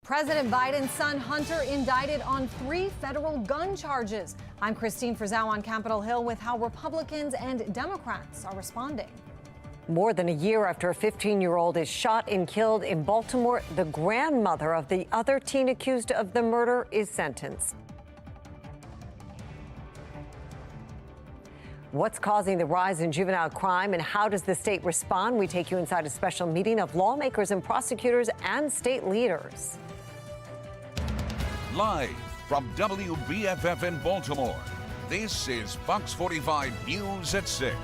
President Biden's son Hunter indicted on 3 federal gun charges. I'm Christine Frizzau on Capitol Hill with how Republicans and Democrats are responding. More than a year after a 15-year-old is shot and killed in Baltimore, the grandmother of the other teen accused of the murder is sentenced. What's causing the rise in juvenile crime and how does the state respond? We take you inside a special meeting of lawmakers and prosecutors and state leaders. Live from WBFF in Baltimore, this is Fox 45 News at 6.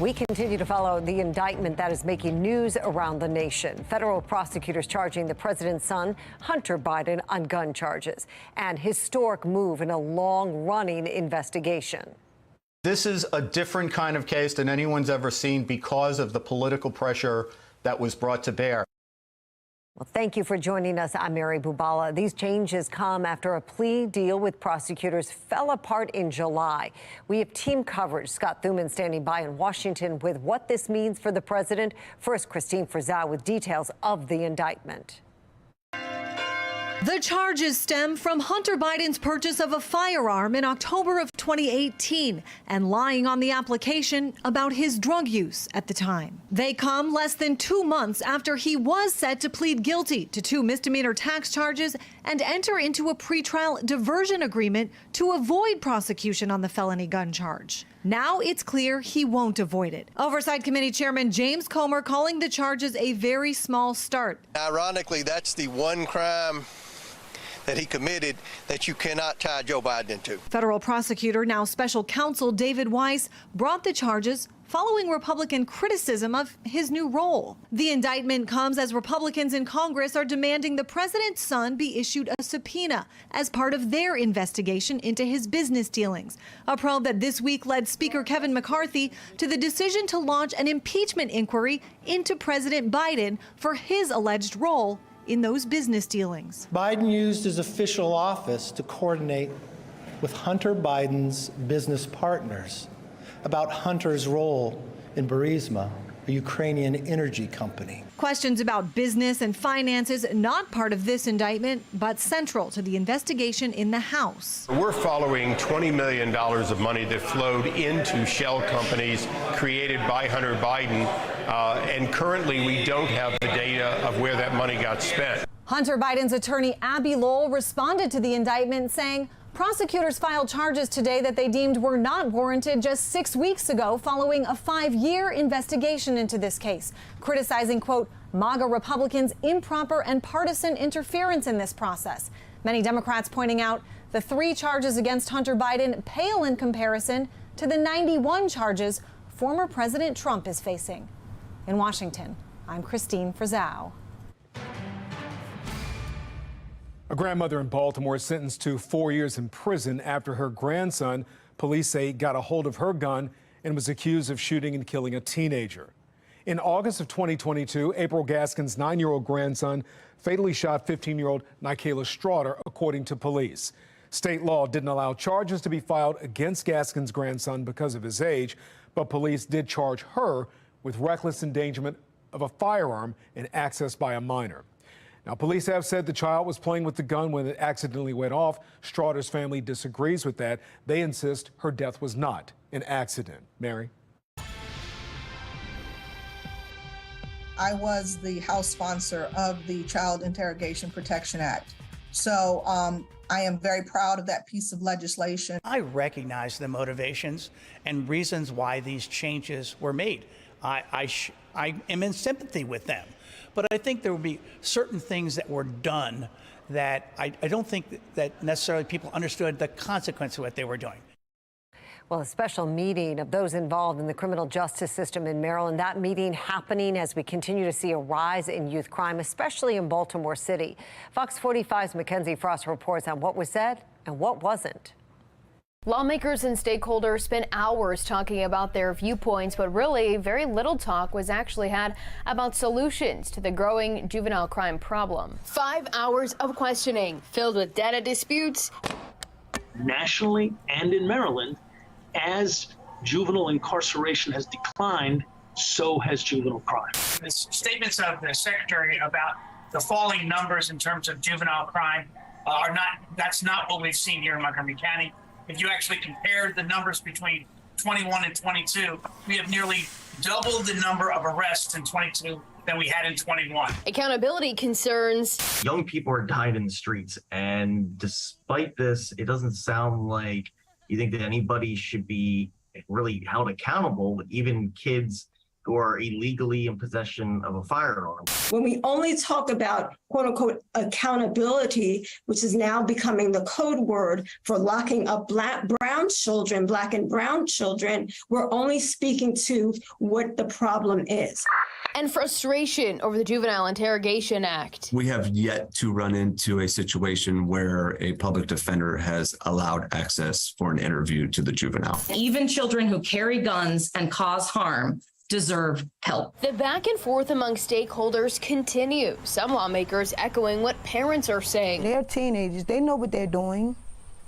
We continue to follow the indictment that is making news around the nation. Federal prosecutors charging the president's son, Hunter Biden, on gun charges. An historic move in a long-running investigation. This is a different kind of case than anyone's ever seen because of the political pressure that was brought to bear. Well, thank you for joining us. I'm Mary Bubala. These changes come after a plea deal with prosecutors fell apart in July. We have team coverage. Scott Thuman standing by in Washington with what this means for the president. First, Christine Frizzau with details of the indictment. The charges stem from Hunter Biden's purchase of a firearm in October of 2018 and lying on the application about his drug use at the time. They come less than 2 months after he was set to plead guilty to 2 misdemeanor tax charges and enter into a pretrial diversion agreement to avoid prosecution on the felony gun charge. Now it's clear he won't avoid it. Oversight Committee Chairman James Comer calling the charges a very small start. Ironically, that's the one crime that he committed that you cannot tie Joe Biden into. Federal prosecutor, now special counsel David Weiss, brought the charges following Republican criticism of his new role. The indictment comes as Republicans in Congress are demanding the president's son be issued a subpoena as part of their investigation into his business dealings. A probe that this week led Speaker Kevin McCarthy to the decision to launch an impeachment inquiry into President Biden for his alleged role in those business dealings. Biden used his official office to coordinate with Hunter Biden's business partners about Hunter's role in Burisma, a Ukrainian energy company. Questions about business and finances not part of this indictment, but central to the investigation in the House. We're following $20 million of money that flowed into shell companies created by Hunter Biden, and currently we don't have the data of where that money got spent. Hunter Biden's attorney Abby Lowell responded to the indictment saying prosecutors filed charges today that they deemed were not warranted just 6 weeks ago following a 5-year investigation into this case, criticizing, quote, MAGA Republicans' improper and partisan interference in this process. Many Democrats pointing out the 3 charges against Hunter Biden pale in comparison to the 91 charges former President Trump is facing. In Washington, I'm Christine Frizzau. A grandmother in Baltimore sentenced to 4 years in prison after her grandson, police say, got a hold of her gun and was accused of shooting and killing a teenager. In August of 2022, April Gaskin's 9-year-old grandson fatally shot 15-year-old Nikayla Straughter, according to police. State law didn't allow charges to be filed against Gaskin's grandson because of his age, but police did charge her with reckless endangerment of a firearm and access by a minor. Now, police have said the child was playing with the gun when it accidentally went off. Straughter's family disagrees with that. They insist her death was not an accident. Mary? I was the House sponsor of the Child Interrogation Protection Act. So I am very proud of that piece of legislation. I recognize the motivations and reasons why these changes were made. I am in sympathy with them. But I think there will be certain things that were done that I don't think that necessarily people understood the consequence of what they were doing. Well, a special meeting of those involved in the criminal justice system in Maryland. That meeting happening as we continue to see a rise in youth crime, especially in Baltimore City. Fox 45's Mackenzie Frost reports on what was said and what wasn't. Lawmakers and stakeholders spent hours talking about their viewpoints, but really very little talk was actually had about solutions to the growing juvenile crime problem. 5 hours of questioning filled with data disputes. Nationally and in Maryland, as juvenile incarceration has declined, so has juvenile crime. The statements of the secretary about the falling numbers in terms of juvenile crime that's not what we've seen here in Montgomery County. If you actually compare the numbers between 21 and 22, we have nearly doubled the number of arrests in 22 than we had in 21. Accountability concerns. Young people are dying in the streets, and despite this, it doesn't sound like you think that anybody should be really held accountable, even kids who are illegally in possession of a firearm. When we only talk about quote unquote accountability, which is now becoming the code word for locking up black and brown children, we're only speaking to what the problem is. And frustration over the Juvenile Interrogation Act. We have yet to run into a situation where a public defender has allowed access for an interview to the juvenile. Even children who carry guns and cause harm deserve help. The back and forth among stakeholders continue. Some lawmakers echoing what parents are saying. They're teenagers. They know what they're doing.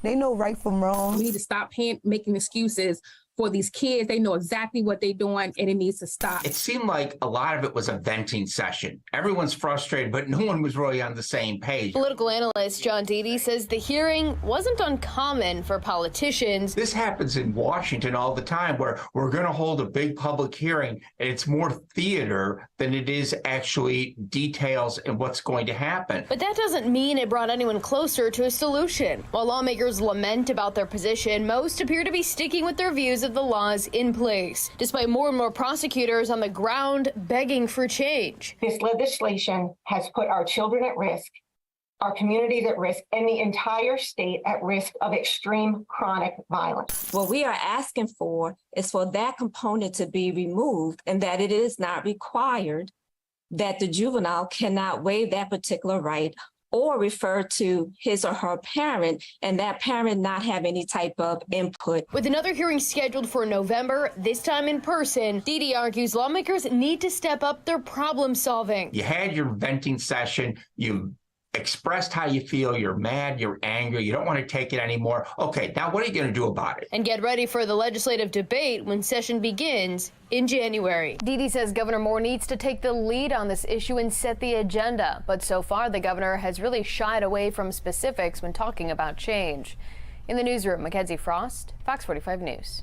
They know right from wrong. We need to stop making excuses for these kids. They know exactly what they're doing, and it needs to stop. It seemed like a lot of it was a venting session. Everyone's frustrated, but no one was really on the same page. Political analyst John Deedy says the hearing wasn't uncommon for politicians. This happens in Washington all the time, where we're going to hold a big public hearing, and it's more theater than it is actually details and what's going to happen. But that doesn't mean it brought anyone closer to a solution. While lawmakers lament about their position, most appear to be sticking with their views of the laws in place, despite more and more prosecutors on the ground begging for change. This legislation has put our children at risk, our communities at risk, and the entire state at risk of extreme chronic violence. What we are asking for is for that component to be removed, and that it is not required that the juvenile cannot waive that particular right or refer to his or her parent, and that parent not have any type of input. With another hearing scheduled for November, this time in person, Deedy argues lawmakers need to step up their problem solving. You had your venting session, you expressed how you feel, you're mad, you're angry, you don't want to take it anymore. Okay, now what are you going to do about it? And get ready for the legislative debate when session begins in January. Deedy says Governor Moore needs to take the lead on this issue and set the agenda. But so far, the governor has really shied away from specifics when talking about change. In the newsroom, Mackenzie Frost, Fox 45 News.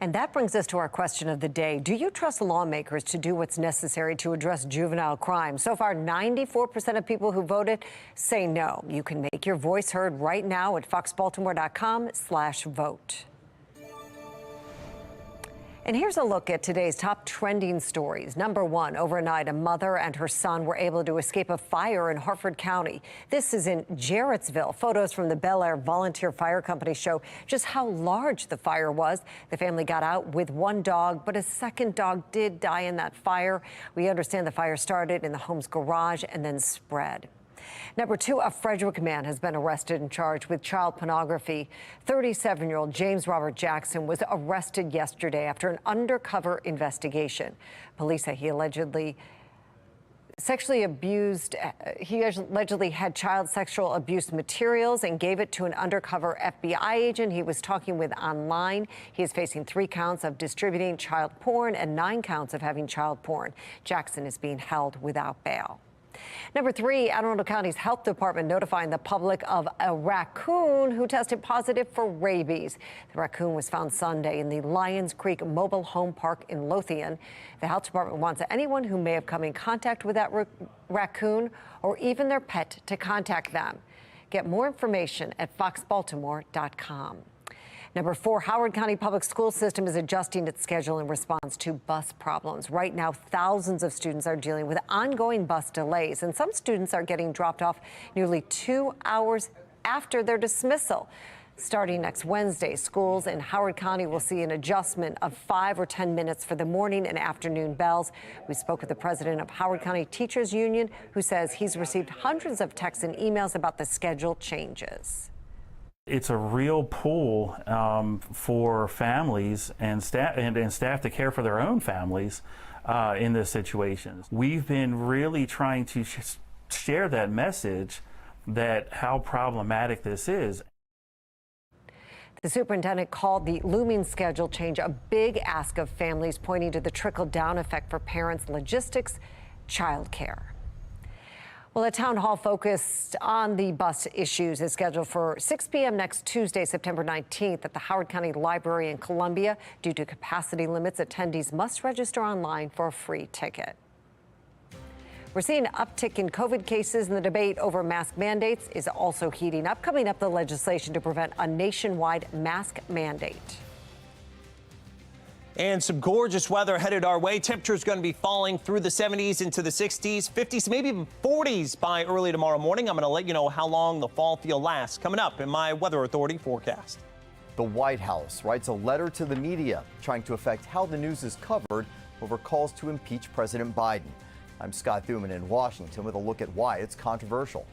And that brings us to our question of the day. Do you trust lawmakers to do what's necessary to address juvenile crime? So far, 94% of people who voted say no. You can make your voice heard right now at foxbaltimore.com/vote. And here's a look at today's top trending stories. Number one, overnight, a mother and her son were able to escape a fire in Harford County. This is in Jarrettsville. Photos from the Bel Air Volunteer Fire Company show just how large the fire was. The family got out with one dog, but a second dog did die in that fire. We understand the fire started in the home's garage and then spread. Number two, a Frederick man has been arrested and charged with child pornography. 37-year-old James Robert Jackson was arrested yesterday after an undercover investigation. Police say he allegedly had child sexual abuse materials and gave it to an undercover FBI agent he was talking with online. He is facing 3 counts of distributing child porn and 9 counts of having child porn. Jackson is being held without bail. Number three, Anne Arundel County's health department notifying the public of a raccoon who tested positive for rabies. The raccoon was found Sunday in the Lions Creek Mobile Home Park in Lothian. The health department wants anyone who may have come in contact with that raccoon or even their pet to contact them. Get more information at foxbaltimore.com. Number four, Howard County Public School System is adjusting its schedule in response to bus problems. Right now, thousands of students are dealing with ongoing bus delays, and some students are getting dropped off nearly 2 hours after their dismissal. Starting next Wednesday, schools in Howard County will see an adjustment of 5 or 10 minutes for the morning and afternoon bells. We spoke with the president of Howard County Teachers Union, who says he's received hundreds of texts and emails about the schedule changes. It's a real pull for families and staff to care for their own families in this situation. We've been really trying to share that message that how problematic this is. The superintendent called the looming schedule change a big ask of families, pointing to the trickle-down effect for parents, logistics, childcare. Well, a town hall focused on the bus issues is scheduled for 6 p.m. next Tuesday, September 19th at the Howard County Library in Columbia. Due to capacity limits, attendees must register online for a free ticket. We're seeing an uptick in COVID cases, and the debate over mask mandates is also heating up. Coming up, the legislation to prevent a nationwide mask mandate. And some gorgeous weather headed our way. Temperatures going to be falling through the 70s into the 60s, 50s, maybe even 40s by early tomorrow morning. I'm going to let you know how long the fall feel lasts coming up in my Weather Authority forecast. The White House writes a letter to the media trying to affect how the news is covered over calls to impeach President Biden. I'm Scott Thuman in Washington with a look at why it's controversial.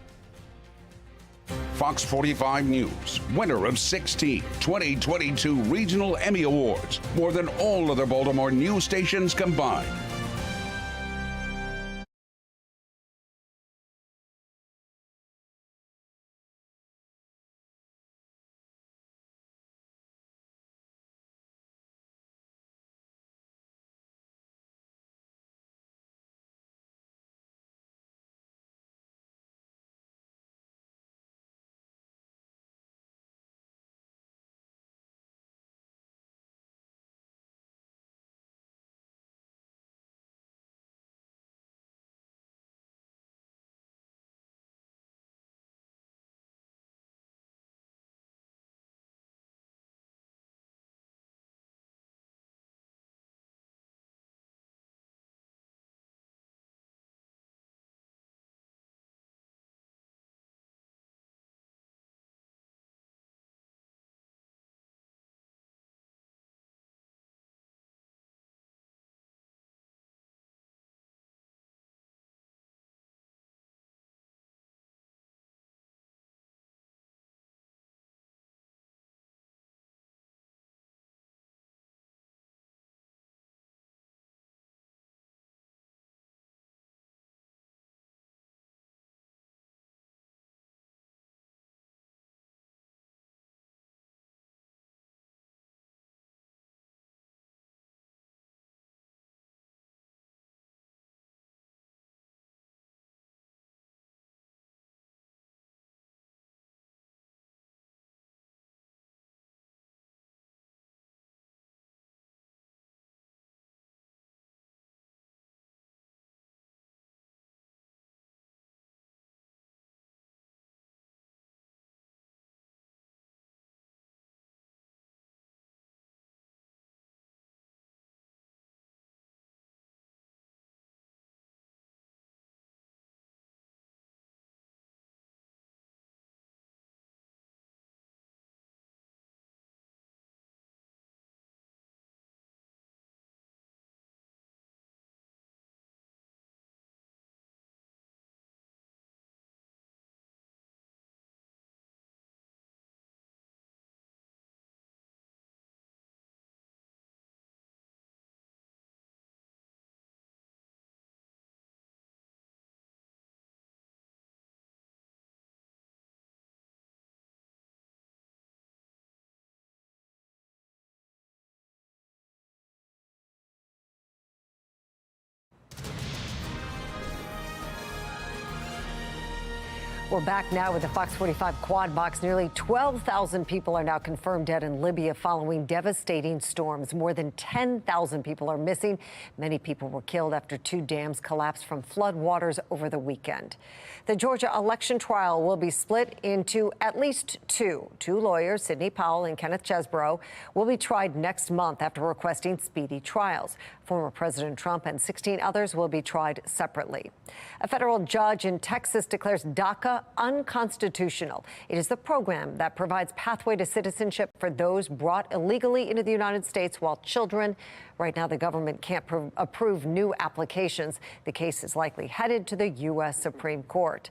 Fox 45 News, winner of 16 2022 Regional Emmy Awards, more than all other Baltimore news stations combined. We're back now with the Fox 45 Quad Box. Nearly 12,000 people are now confirmed dead in Libya following devastating storms. More than 10,000 people are missing. Many people were killed after 2 dams collapsed from flood waters over the weekend. The Georgia election trial will be split into at least two. 2 lawyers, Sidney Powell and Kenneth Chesbrough, will be tried next month after requesting speedy trials. Former President Trump and 16 others will be tried separately. A federal judge in Texas declares DACA unconstitutional. It is the program that provides pathway to citizenship for those brought illegally into the United States while children. Right now, the government can't approve new applications. The case is likely headed to the U.S. Supreme Court.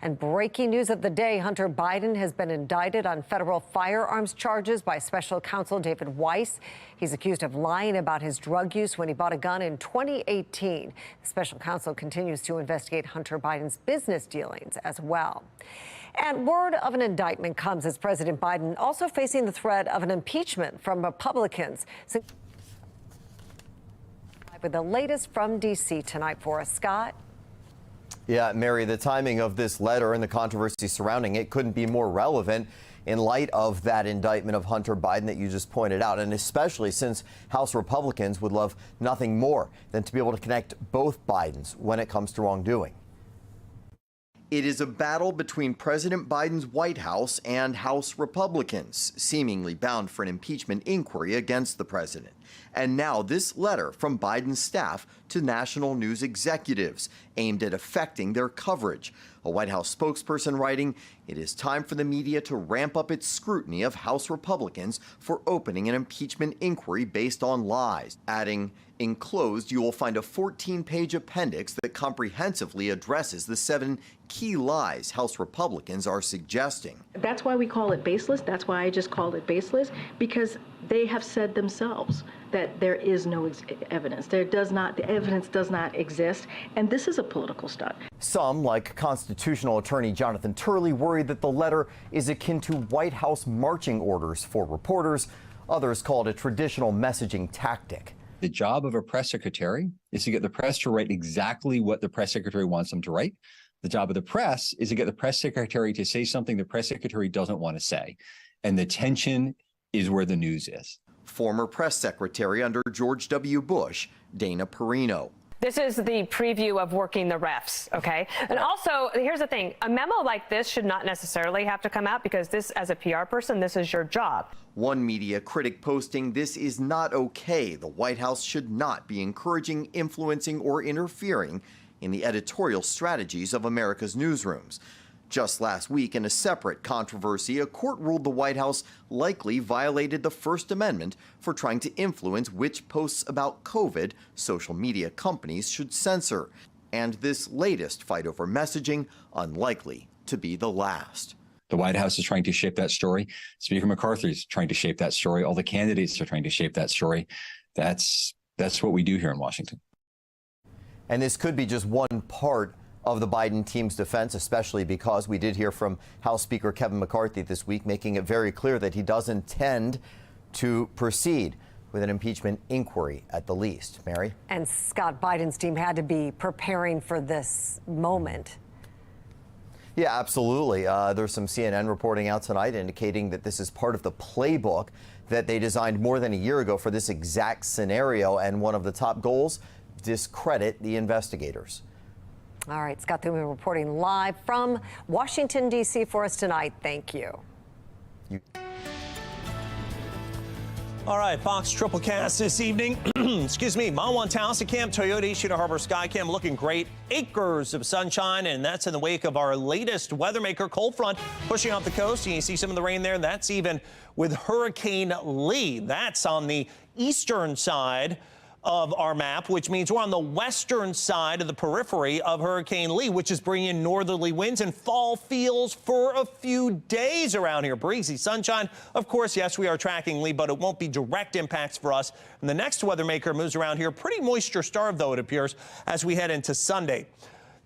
And breaking news of the day, Hunter Biden has been indicted on federal firearms charges by special counsel David Weiss. He's accused of lying about his drug use when he bought a gun in 2018. The special counsel continues to investigate Hunter Biden's business dealings as well. And word of an indictment comes as President Biden also facing the threat of an impeachment from Republicans. With the latest from D.C. tonight for us, Scott. Yeah, Mary, the timing of this letter and the controversy surrounding it couldn't be more relevant in light of that indictment of Hunter Biden that you just pointed out, and especially since House Republicans would love nothing more than to be able to connect both Bidens when it comes to wrongdoing. It is a battle between President Biden's White House and House Republicans, seemingly bound for an impeachment inquiry against the president. And now this letter from Biden's staff to national news executives aimed at affecting their coverage. A White House spokesperson writing, "It is time for the media to ramp up its scrutiny of House Republicans for opening an impeachment inquiry based on lies," adding, "Enclosed, you will find a 14-page appendix that comprehensively addresses the 7 key lies House Republicans are suggesting." That's why we call it baseless. That's why I just called it baseless, because they have said themselves that there is no evidence. The evidence does not exist, and this is a political stunt. Some, like constitutional attorney Jonathan Turley, worry that the letter is akin to White House marching orders for reporters. Others call it a traditional messaging tactic. The job of a press secretary is to get the press to write exactly what the press secretary wants them to write. The job of the press is to get the press secretary to say something the press secretary doesn't want to say. And the tension is where the news is. Former press secretary under George W. Bush, Dana Perino. This is the preview of working the refs, okay? And also, here's the thing. A memo like this should not necessarily have to come out, because this, as a PR person, this is your job. One media critic posting, "This is not okay. The White House should not be encouraging, influencing, or interfering in the editorial strategies of America's newsrooms." Just last week, in a separate controversy, a court ruled the White House likely violated the First Amendment for trying to influence which posts about COVID social media companies should censor. And this latest fight over messaging unlikely to be the last. The White House is trying to shape that story. Speaker McCarthy is trying to shape that story. All the candidates are trying to shape that story. That's what we do here in Washington. And this could be just one part of the Biden team's defense, especially because we did hear from House Speaker Kevin McCarthy this week, making it very clear that he does intend to proceed with an impeachment inquiry at the least. Mary? And Scott, Biden's team had to be preparing for this moment. Yeah, absolutely. There's some CNN reporting out tonight indicating that this is part of the playbook that they designed more than a year ago for this exact scenario. And one of the top goals, discredit the investigators. All right, Scott Thuman reporting live from Washington, D.C. for us tonight. Thank you. All right, Fox triple cast this evening. Excuse me, Mawan Camp, Toyota, Ishida Harbor Skycam looking great. Acres of sunshine, and that's in the wake of our latest weather maker, cold front, pushing off the coast. And you see some of the rain there. That's even with Hurricane Lee. That's on the eastern side of our map, which means we're on the western side of the periphery of Hurricane Lee, which is bringing in northerly winds and fall feels for a few days around here. Breezy sunshine. Of course, yes, we are tracking Lee, but it won't be direct impacts for us. And the next weather maker moves around here, pretty moisture starved, though, it appears, as we head into Sunday.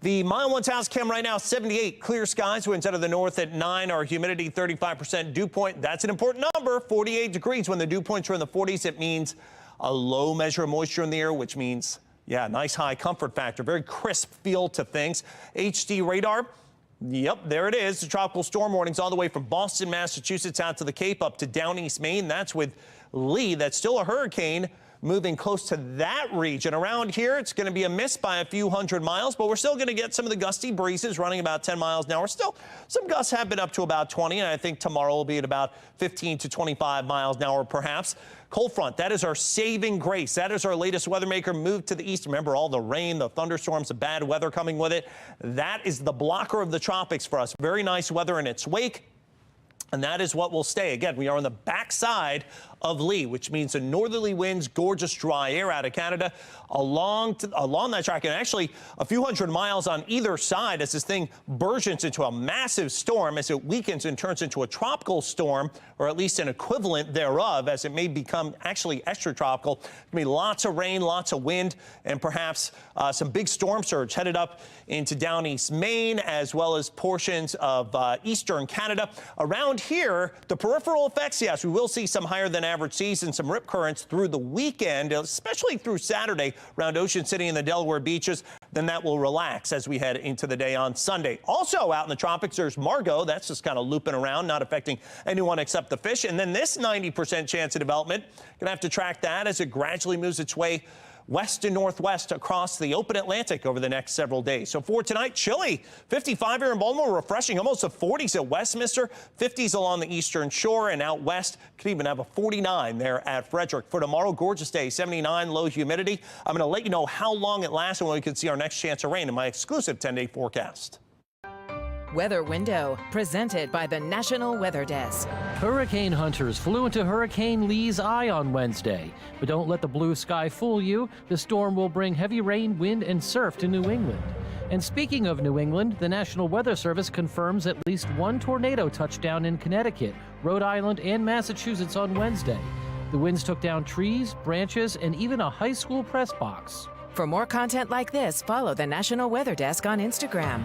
The Mile 1 house cam right now, 78, clear skies, winds out of the north at 9, our humidity 35%, dew point, that's an important number, 48 degrees. When the dew points are in the 40s, it means a low measure of moisture in the air, which means, yeah, nice high comfort factor, very crisp feel to things. HD radar, yep, there it is. The tropical storm warnings all the way from Boston, Massachusetts out to the Cape up to down East Maine. That's with Lee. That's still a hurricane moving close to that region. Around here, it's going to be a miss by a few hundred miles, but we're still going to get some of the gusty breezes running about 10 miles an hour. Still, some gusts have been up to about 20, and I think tomorrow will be at about 15 to 25 miles an hour, perhaps. Cold front, that is our saving grace. That is our latest weather maker, moved to the east. Remember all the rain, the thunderstorms, the bad weather coming with it. That is the blocker of the tropics for us. Very nice weather in its wake. And that is what will stay. Again, we are on the backside of Lee, which means the northerly winds, gorgeous dry air out of Canada along that track, and actually a few hundred miles on either side as this thing burgeons into a massive storm, as it weakens and turns into a tropical storm, or at least an equivalent thereof, as it may become actually extratropical. There's going to be lots of rain, lots of wind, and perhaps some big storm surge headed up into down east Maine, as well as portions of eastern Canada. Around here, the peripheral effects, yes, we will see some higher than average seas and some rip currents through the weekend, especially through Saturday around Ocean City and the Delaware beaches. Then that will relax as we head into the day on Sunday. Also out in the tropics, there's Margot. That's just kind of looping around, not affecting anyone except the fish. And then this 90% chance of development, going to have to track that as it gradually moves its way west and northwest across the open Atlantic over the next several days. So for tonight, chilly, 55 here in Baltimore, refreshing, almost the 40s at Westminster, 50s along the eastern shore, and out west could even have a 49 there at Frederick. For tomorrow, gorgeous day, 79, low humidity. I'm going to let you know how long it lasts and when we can see our next chance of rain in my exclusive 10-day forecast. Weather Window, presented by the National Weather Desk. Hurricane hunters flew into Hurricane Lee's eye on Wednesday. But don't let the blue sky fool you. The storm will bring heavy rain, wind, and surf to New England. And speaking of New England, the National Weather Service confirms at least one tornado touchdown in Connecticut, Rhode Island, and Massachusetts on Wednesday. The winds took down trees, branches, and even a high school press box. For more content like this, follow the National Weather Desk on Instagram.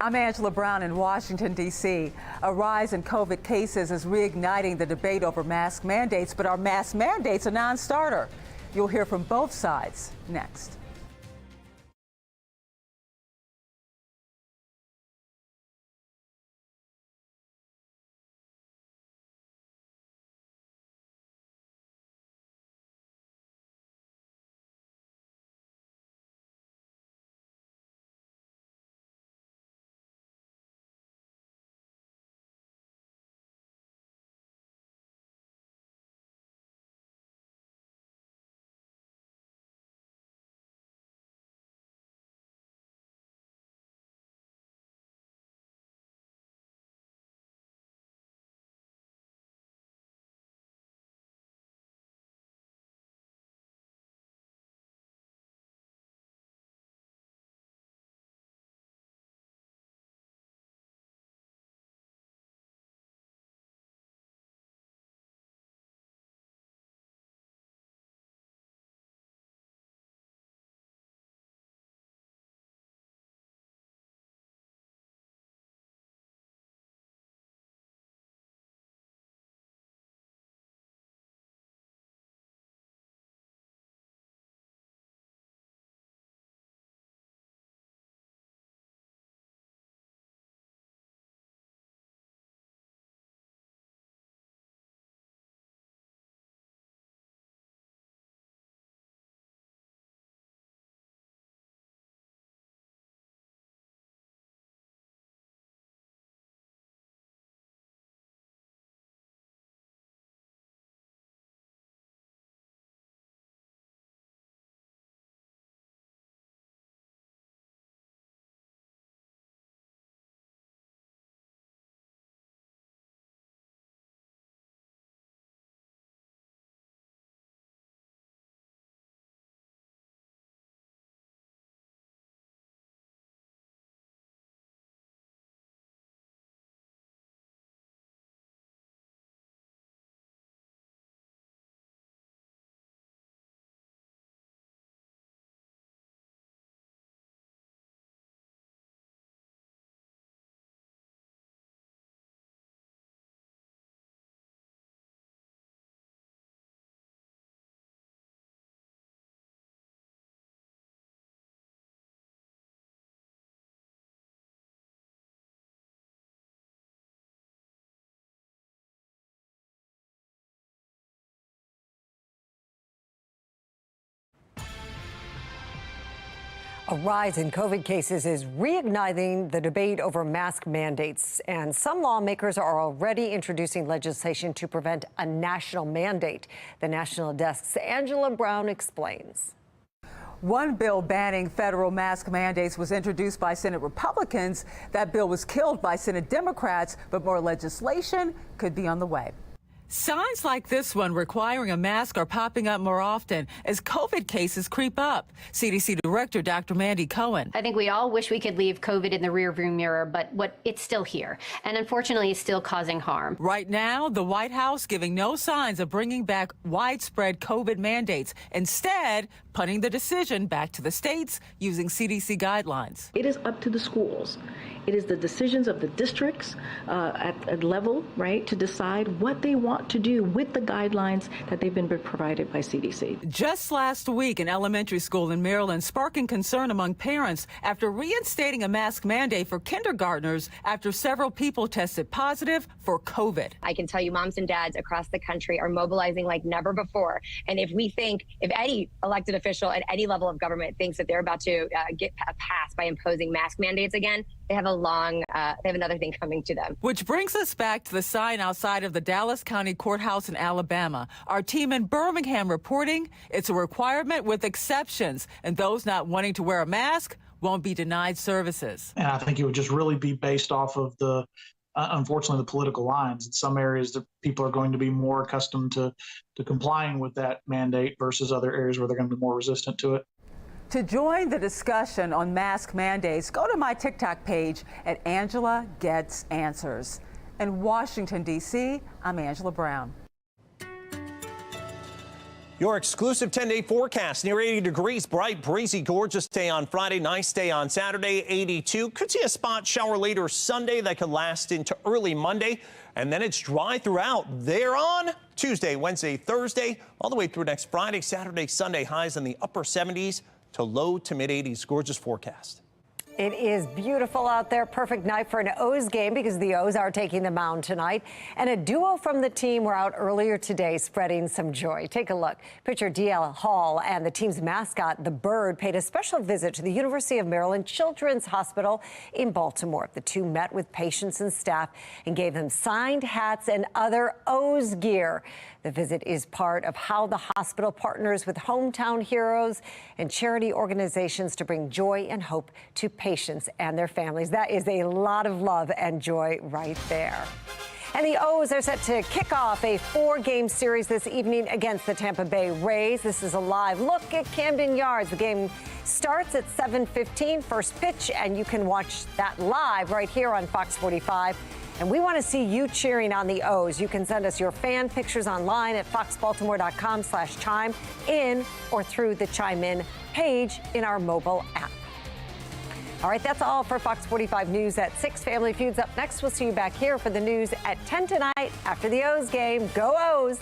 I'm Angela Brown in Washington, D.C. A rise in COVID cases is reigniting the debate over mask mandates, but are mask mandates a non-starter? You'll hear from both sides next. A rise in COVID cases is reigniting the debate over mask mandates, and some lawmakers are already introducing legislation to prevent a national mandate. The National Desk's Angela Brown explains. One bill banning federal mask mandates was introduced by Senate Republicans. That bill was killed by Senate Democrats, but more legislation could be on the way. Signs like this one requiring a mask are popping up more often as COVID cases creep up. CDC Director Dr. Mandy Cohen. I think we all wish we could leave COVID in the rearview mirror, but it's still here. And unfortunately, it's still causing harm. Right now, the White House giving no signs of bringing back widespread COVID mandates, instead punting the decision back to the states using CDC guidelines. It is up to the schools. It is the decisions of the districts at a level, right, to decide what they want to do with the guidelines that they've been provided by CDC. Just last week, an elementary school in Maryland sparking concern among parents after reinstating a mask mandate for kindergartners after several people tested positive for COVID. I can tell you moms and dads across the country are mobilizing like never before. And if any elected official at any level of government thinks that they're about to get a pass by imposing mask mandates again, they have another thing coming to them. Which brings us back to the sign outside of the Dallas County Courthouse in Alabama. Our team in Birmingham reporting it's a requirement with exceptions, and those not wanting to wear a mask won't be denied services. And I think it would just really be based off of unfortunately, the political lines. In some areas, the people are going to be more accustomed to complying with that mandate versus other areas where they're going to be more resistant to it. To join the discussion on mask mandates, go to my TikTok page at Angela Gets Answers. In Washington, D.C., I'm Angela Brown. Your exclusive 10-day forecast, near 80 degrees, bright, breezy, gorgeous day on Friday, nice day on Saturday, 82. Could see a spot shower later Sunday that could last into early Monday. And then it's dry throughout there on Tuesday, Wednesday, Thursday, all the way through next Friday, Saturday, Sunday, highs in the upper 70s to low to mid 80s. Gorgeous forecast. It is beautiful out there. Perfect night for an O's game because the O's are taking the mound tonight. And a duo from the team were out earlier today spreading some joy. Take a look. Pitcher D.L. Hall and the team's mascot, the Bird, paid a special visit to the University of Maryland Children's Hospital in Baltimore. The two met with patients and staff and gave them signed hats and other O's gear. The visit is part of how the hospital partners with hometown heroes and charity organizations to bring joy and hope to patients and their families. That is a lot of love and joy right there. And the O's are set to kick off a 4-game series this evening against the Tampa Bay Rays. This is a live look at Camden Yards. The game starts at 7:15, first pitch, and you can watch that live right here on Fox 45. And we want to see you cheering on the O's. You can send us your fan pictures online at foxbaltimore.com/chime in or through the Chime In page in our mobile app. All right, that's all for Fox 45 News at 6. Family Feud's up next. We'll see you back here for the news at 10 tonight after the O's game. Go O's!